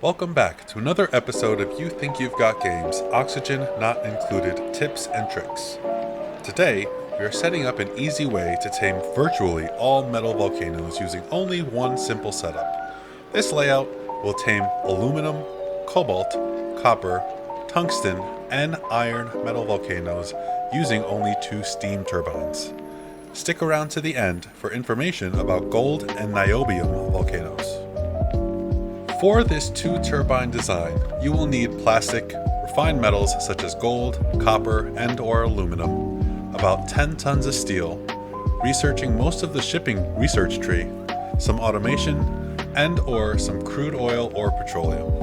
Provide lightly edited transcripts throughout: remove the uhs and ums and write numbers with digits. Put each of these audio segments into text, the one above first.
Welcome back to another episode of You Think You've Got Game's Oxygen Not Included Tips and Tricks. Today, we are setting up an easy way to tame virtually all metal volcanoes using only one simple setup. This layout will tame aluminum, cobalt, copper, tungsten, and iron metal volcanoes using only 2 steam turbines. Stick around to the end for information about gold and niobium volcanoes. For this 2-turbine design, you will need plastic, refined metals such as gold, copper, and/or aluminum, about 10 tons of steel, researching most of the shipping research tree, some automation, and/or some crude oil or petroleum.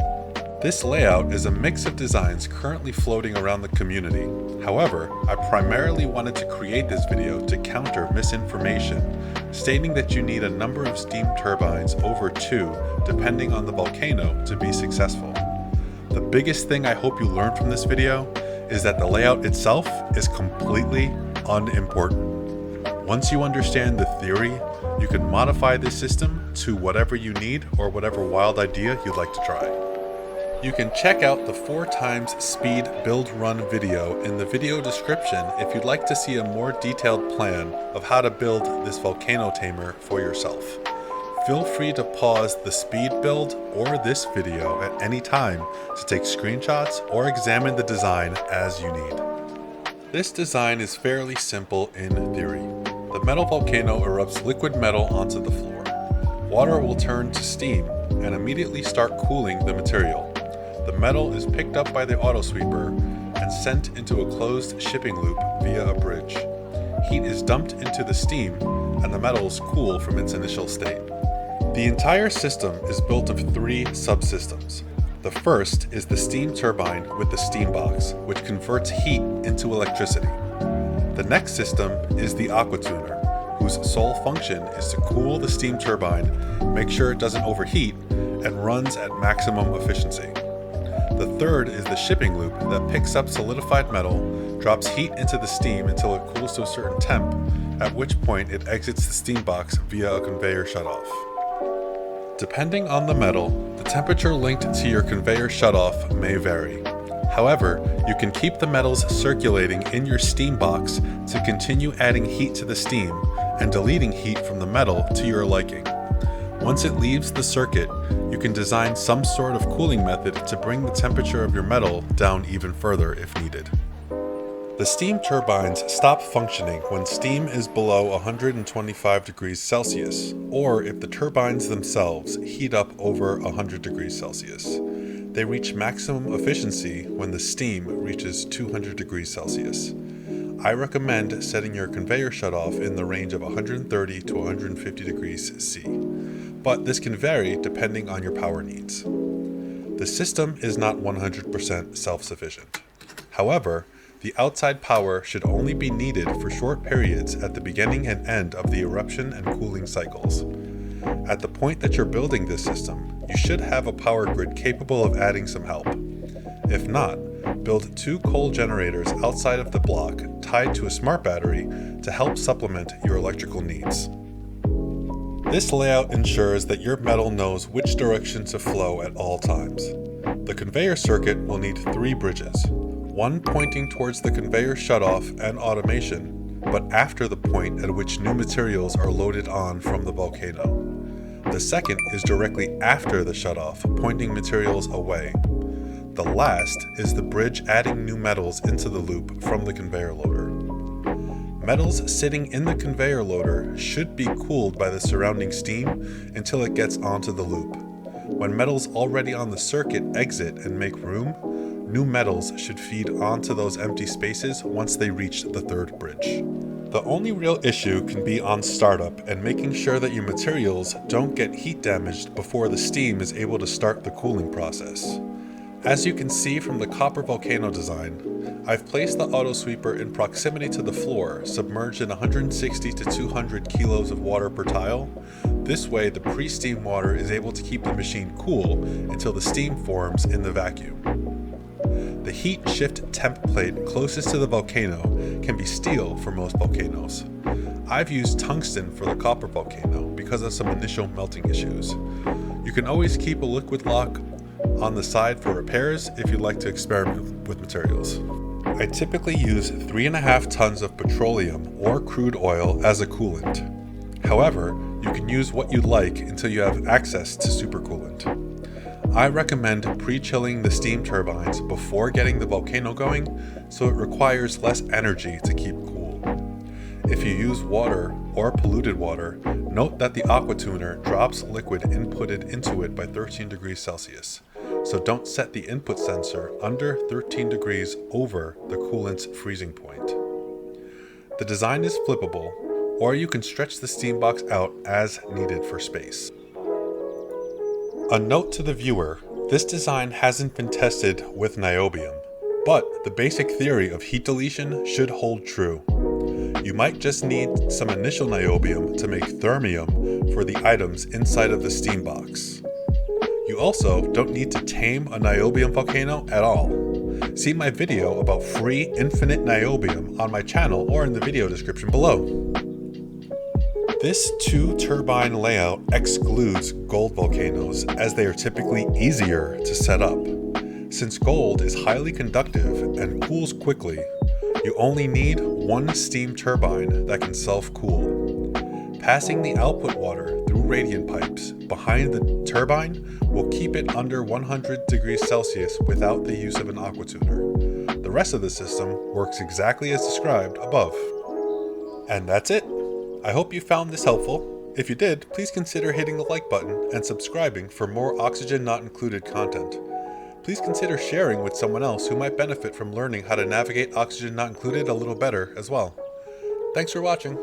This layout is a mix of designs currently floating around the community. However, I primarily wanted to create this video to counter misinformation, stating that you need a number of steam turbines over 2, depending on the volcano, to be successful. The biggest thing I hope you learn from this video is that the layout itself is completely unimportant. Once you understand the theory, you can modify this system to whatever you need or whatever wild idea you'd like to try. You can check out the 4x speed build run video in the video description if you'd like to see a more detailed plan of how to build this volcano tamer for yourself. Feel free to pause the speed build or this video at any time to take screenshots or examine the design as you need. This design is fairly simple in theory. The metal volcano erupts liquid metal onto the floor. Water will turn to steam and immediately start cooling the material. The metal is picked up by the autosweeper and sent into a closed shipping loop via a bridge. Heat is dumped into the steam and the metals cool from its initial state. The entire system is built of 3 subsystems. The first is the steam turbine with the steam box, which converts heat into electricity. The next system is the aqua tuner, whose sole function is to cool the steam turbine, make sure it doesn't overheat, and runs at maximum efficiency. The third is the shipping loop that picks up solidified metal, drops heat into the steam until it cools to a certain temp, at which point it exits the steam box via a conveyor shutoff. Depending on the metal, the temperature linked to your conveyor shutoff may vary. However, you can keep the metals circulating in your steam box to continue adding heat to the steam and deleting heat from the metal to your liking. Once it leaves the circuit, you can design some sort of cooling method to bring the temperature of your metal down even further if needed. The steam turbines stop functioning when steam is below 125 degrees Celsius, or if the turbines themselves heat up over 100 degrees Celsius. They reach maximum efficiency when the steam reaches 200 degrees Celsius. I recommend setting your conveyor shutoff in the range of 130 to 150 degrees C, but this can vary depending on your power needs. The system is not 100% self-sufficient. However, the outside power should only be needed for short periods at the beginning and end of the eruption and cooling cycles. At the point that you're building this system, you should have a power grid capable of adding some help. If not, build 2 coal generators outside of the block tied to a smart battery to help supplement your electrical needs. This layout ensures that your metal knows which direction to flow at all times. The conveyor circuit will need 3 bridges, one pointing towards the conveyor shutoff and automation, but after the point at which new materials are loaded on from the volcano. The second is directly after the shutoff, pointing materials away. The last is the bridge adding new metals into the loop from the conveyor loader. Metals sitting in the conveyor loader should be cooled by the surrounding steam until it gets onto the loop. When metals already on the circuit exit and make room, new metals should feed onto those empty spaces once they reach the 3rd bridge. The only real issue can be on startup and making sure that your materials don't get heat damaged before the steam is able to start the cooling process. As you can see from the copper volcano design, I've placed the autosweeper in proximity to the floor, submerged in 160 to 200 kilos of water per tile. This way, the pre-steam water is able to keep the machine cool until the steam forms in the vacuum. The heat shift temp plate closest to the volcano can be steel for most volcanoes. I've used tungsten for the copper volcano because of some initial melting issues. You can always keep a liquid lock on the side for repairs if you'd like to experiment with materials. I typically use 3.5 tons of petroleum or crude oil as a coolant. However, you can use what you like until you have access to supercoolant. I recommend pre-chilling the steam turbines before getting the volcano going, so it requires less energy to keep cool. If you use water or polluted water, note that the aqua tuner drops liquid inputted into it by 13 degrees Celsius, so don't set the input sensor under 13 degrees over the coolant's freezing point. The design is flippable, or you can stretch the steam box out as needed for space. A note to the viewer, this design hasn't been tested with niobium, but the basic theory of heat deletion should hold true. You might just need some initial niobium to make thermium for the items inside of the steam box. You also don't need to tame a niobium volcano at all. See my video about free infinite niobium on my channel or in the video description below. This 2-turbine layout excludes gold volcanoes as they are typically easier to set up. Since gold is highly conductive and cools quickly, you only need one steam turbine that can self-cool. Passing the output water through radiant pipes behind the turbine will keep it under 100 degrees Celsius without the use of an aqua tuner. The rest of the system works exactly as described above. And that's it. I hope you found this helpful. If you did, please consider hitting the like button and subscribing for more Oxygen Not Included content. Please consider sharing with someone else who might benefit from learning how to navigate Oxygen Not Included a little better as well. Thanks for watching.